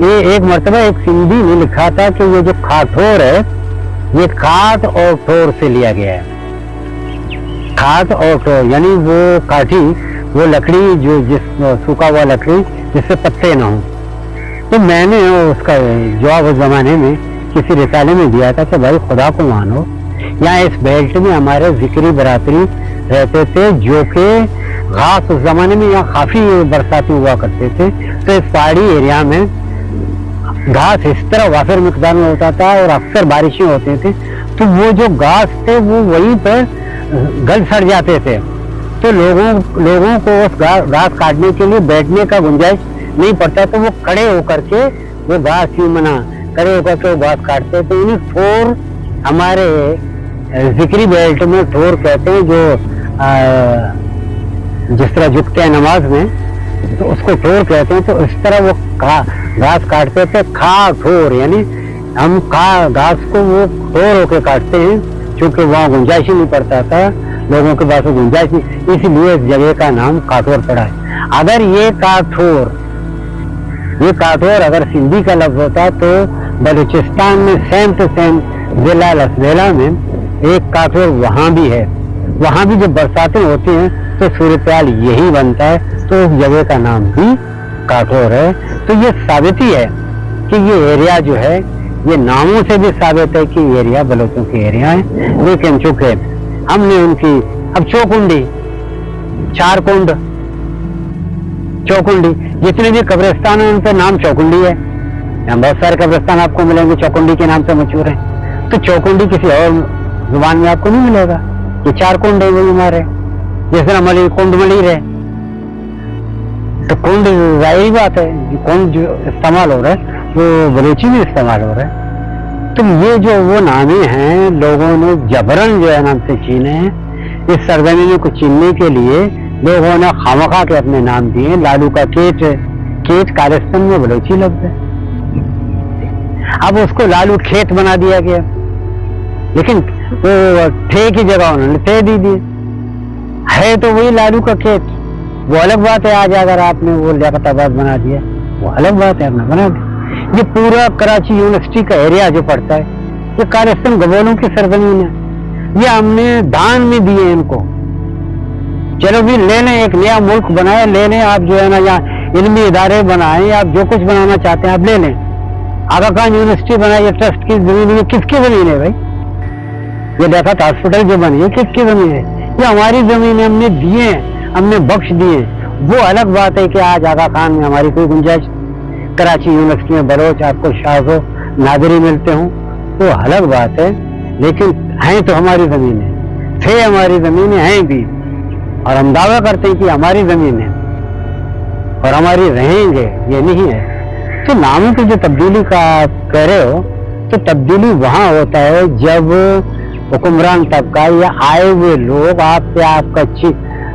ये एक मर्तबा एक सिंधी ने लिखा था कि ये जो खाठोर है ये खाट और ठोर से लिया गया है। खाट और ठोर यानी वो काठी, वो लकड़ी जो सूखा हुआ लकड़ी जिससे पत्ते ना हो। तो मैंने उसका जवाब उस जमाने में किसी रिसाले में दिया था कि भाई खुदा को मानो, यहाँ इस बेल्ट में हमारे जिक्री बरातरी रहते थे जो कि घास उस जमाने में यहाँ काफी बरसाती हुआ करते थे। तो इस पहाड़ी एरिया में घास इस तरह वाफिर मिकदार में होता था और अक्सर बारिशें होती थी, तो वो जो घास थे वो वहीं पर गल सड़ जाते थे। तो लोगों को उस घास काटने के लिए बैठने का गुंजाइश नहीं पड़ता, तो वो खड़े होकर के वो घास ही खड़े होकर के वो घास काटते थे। उन्हें ठोर हमारे जिक्री बेल्ट में ठोर कहते हैं, जो जिस तरह झुकते हैं नमाज में तो उसको ठोर कहते हैं। तो इस तरह वो घास काटते थे, खा ठोर, यानी हम घास को वो ठोर होके काटते हैं, क्योंकि वहाँ गुंजाइश ही नहीं पड़ता था, लोगों के पास गुंजाइश नहीं, इसलिए इस जगह का नाम काठोर पड़ा है। अगर ये काठोर अगर सिंधी का लफ्ज होता तो बलूचिस्तान में सेम टू सेम जिला लसबेला में एक काठोर वहाँ भी है। वहाँ भी जब बरसातें होती हैं तो सूरत-ए-हाल यही बनता है, तो उस जगह का नाम भी काठोर है। तो ये साबित ही है कि ये एरिया जो है, ये नामों से भी साबित है कि एरिया बलोचों की एरिया है। लेकिन चूंकि हमने उनकी अब चौकुंडी, चारकुंड, चौकुंडी, जितने भी कब्रिस्तान है उनका नाम चौकुंडी है। यहाँ बहुत सारे कब्रिस्तान आपको मिलेंगे चौकुंडी के नाम से मशहूर है। तो चौकुंडी किसी और जुबान में आपको नहीं मिलेगा। ये चारकुंड है वही हमारे, जिस तरह मली कुंड मली रहे, तो कुंड जाहिर बात है, कुंड जो इस्तेमाल हो रहा है वो बलूची में इस्तेमाल हो रहा है। तो ये जो वो नामे हैं लोगों ने जबरन जो है नाम से छीने हैं। इस सरजमीन को छीनने के लिए लोगों ने खामखा के अपने नाम दिए। लालू का केट कालिस्तान में बलूची लफ्ज है, अब उसको लालू खेत बना दिया गया, लेकिन वो ठे की जगह उन्होंने थे दी दी है, तो वही लालू का खेत। वो अलग बात है, आज अगर आपने वो लियाकताबाद बना दिया वो अलग बात है, आपने बना दिया। ये पूरा कराची यूनिवर्सिटी का एरिया जो पड़ता है ये कालिस्तान गबोलों की सरजमीन है। ये हमने दान में दिए इनको। चलो भी ले लें, एक नया मुल्क बनाए, ले लें आप जो है ना, यहाँ इल्मी इदारे बनाए, आप जो कुछ बनाना चाहते हैं आप ले लें। आगा खान यूनिवर्सिटी बनाई, ये ट्रस्ट की जमीन है, किसकी जमीन है भाई? ये देखा हॉस्पिटल जो बनी है किसकी जमीन है? ये हमारी जमीन है, हमने दिए, हमने बख्श दिए। वो अलग बात है कि आज आगा खान में हमारी कोई गुंजाइश, कराची यूनिवर्सिटी में बलोच आपको शाहजो नादरी मिलते हों तो अलग बात है, लेकिन हैं तो हमारी जमीन है, थे हमारी जमीन हैं भी, और हम दावा करते हैं कि हमारी जमीन है और हमारी रहेंगे, ये नहीं है। तो नामों की जो तब्दीली का आप कह रहे हो, तो तब्दीली वहाँ होता है जब हुक्मरान तबका या आए हुए लोग आपसे आपका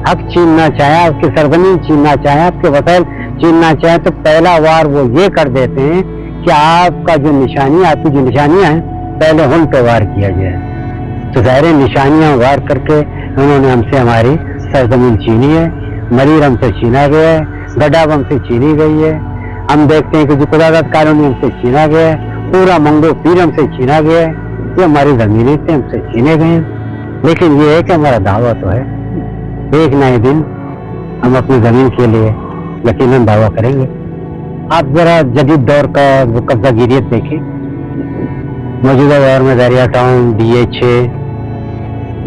हक छीनना चाहे, आपकी सरजमीन छीनना चाहे, आपके वसाइल छीनना चाहे, तो पहला वार वो ये कर देते हैं कि आपका जो निशानी, आपकी जो निशानियां हैं पहले उन पे वार किया जाए। तो ज़ाहिर निशानियां वार करके उन्होंने हमसे हमारी सरजमीन छीनी है। मरीर हमसे छीना गया है, गडाब हमसे छीनी गई है। हम देखते हैं कि जो कुदादत कॉलोनी हमसे छीना गया है, पूरा मंगो पीर हमसे छीना गया है। ये हमारी जमीनें से हमसे छीने गए हैं। लेकिन ये है कि हमारा दावा तो है, एक नए दिन हम अपनी जमीन के लिए यकीनन दावा करेंगे। आप जरा जदीद दौर का वो कब्जागिरियत देखें, मौजूदा दौर में दरिया टाउन, DA6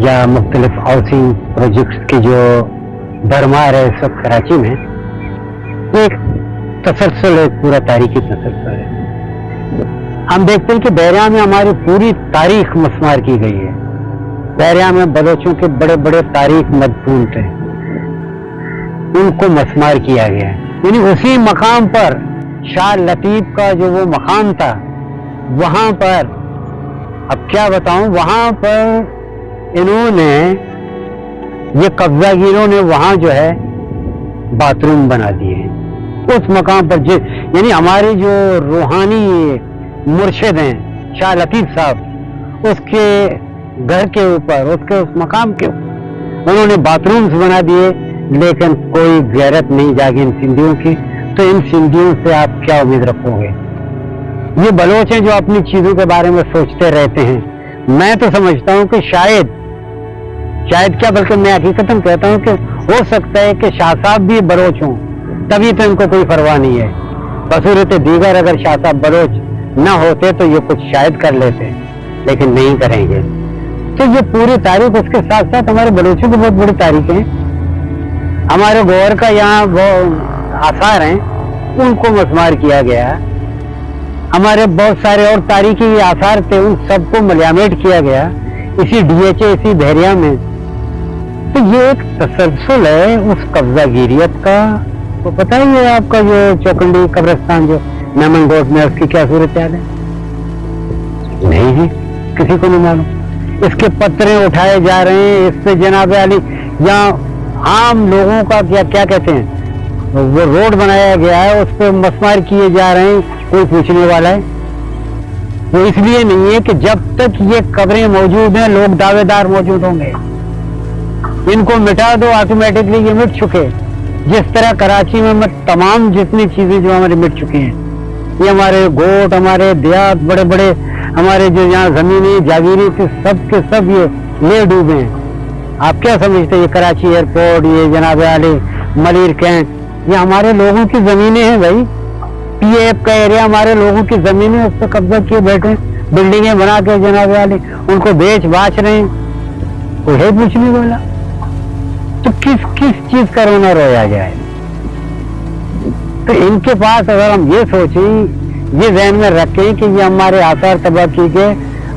या मुख्तलिफ हाउसिंग प्रोजेक्ट्स की जो भरमार है इस वक्त कराची में, एक तसलसल है, पूरा तारीखी तसलसल है। हम देखते हैं कि बैरिया में हमारी पूरी तारीख मस्मार की गई है। बैरिया में बलोचों के बड़े बड़े तारीख मदफून थे, उनको मस्मार किया गया है। यानी उसी मकाम पर शाह लतीफ का जो वो मकाम था, वहां पर अब क्या बताऊं, वहां पर इन्होंने, ये कब्जागिरों ने वहां जो है बाथरूम बना दिए हैं उस मकाम पर। यानी हमारे जो रूहानी मुर्शिद हैं शाह लतीफ साहब, उसके घर के ऊपर, उसके उस मकाम के उन्होंने बाथरूम्स बना दिए। लेकिन कोई गैरत नहीं जागी इन सिंधियों की। तो इन सिंधियों से आप क्या उम्मीद रखोगे? ये बलोच हैं जो अपनी चीजों के बारे में सोचते रहते हैं। मैं तो समझता हूँ कि शायद क्या, बल्कि मैं हकीकतन कहता हूँ कि हो सकता है कि शाह साहब भी बलोच हों, तभी तो इनको कोई परवाह नहीं है। बसूरत दीगर अगर शाह साहब बलोच न होते तो ये कुछ शायद कर लेते, लेकिन नहीं करेंगे। तो ये पूरी तारीख, उसके साथ साथ हमारे बलोचों की बहुत बड़ी तारीख है। हमारे गौर का यहाँ वो आसार हैं, उनको मस्मार किया गया। हमारे बहुत सारे और तारीखी आसार थे, उन सबको मलियामेट किया गया इसी DHA, इसी बहरिया में। तो ये एक तसलसल है उस कब्जागिरियत का। तो पता ही है आपका जो चौकंडी कब्रिस्तान जो मेमनगोट में, उसकी क्या सूरत है? नहीं है, किसी को नहीं मालूम। इसके पत्रे उठाए जा रहे हैं, इस पे जनाब अली यहाँ आम लोगों का क्या कहते हैं, वो रोड बनाया गया है, उस पर मस्मार किए जा रहे हैं, कोई पूछने वाला है? वो इसलिए नहीं है कि जब तक ये कब्रें मौजूद हैं लोग दावेदार मौजूद होंगे। इनको मिटा दो, ऑटोमेटिकली ये मिट चुके। जिस तरह कराची में तमाम जितनी चीजें जो हमारे मिट चुकी हैं, ये हमारे गोट, हमारे देहात, बड़े बड़े हमारे जो यहाँ जमीनी जागीरी थी, सब के सब ये ले डूबे हैं। आप क्या समझते हैं? ये कराची एयरपोर्ट, ये जनाब आली मलिर कैंट, ये हमारे लोगों की जमीनें हैं भाई। PAF का एरिया हमारे लोगों की जमीनें, उस पर कब्जा किए बैठे, बिल्डिंगें बना के जनाब आली उनको बेच बाच रहे हैं। कोई है पूछने वाला? तो किस चीज का रोना रोया जाए? तो इनके पास अगर हम ये सोचें, ये ध्यान में रखें कि ये हमारे आसार तबाह की के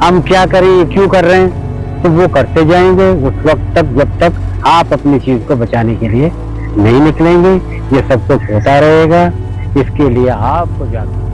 हम क्या करें, ये क्यों कर रहे हैं, तो वो करते जाएंगे उस वक्त तक जब तक आप अपनी चीज को बचाने के लिए नहीं निकलेंगे। ये सब कुछ होता रहेगा, इसके लिए आपको जागरूक